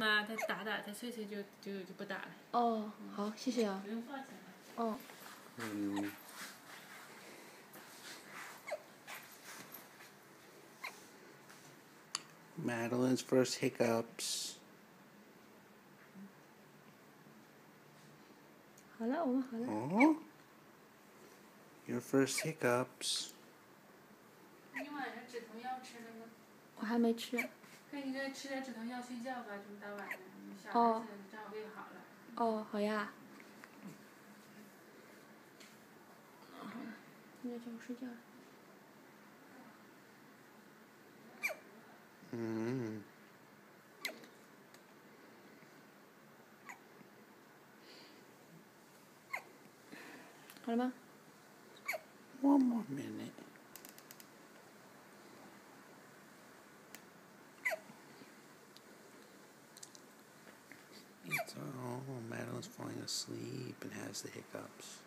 嘛，他打打，他睡睡就不打了。哦，好，谢谢啊。不用放钱。哦。Madeline's first hiccups. 好了，我们好了。Oh? Your first hiccups. 你晚上止疼药吃了吗？我还没吃。可以应该吃点止疼药睡觉吧，这么大晚上，小孩子正好胃好了。哦，好呀。现在叫我睡觉了。好了吗？ One more minute. It's Madeline's falling asleep and has the hiccups.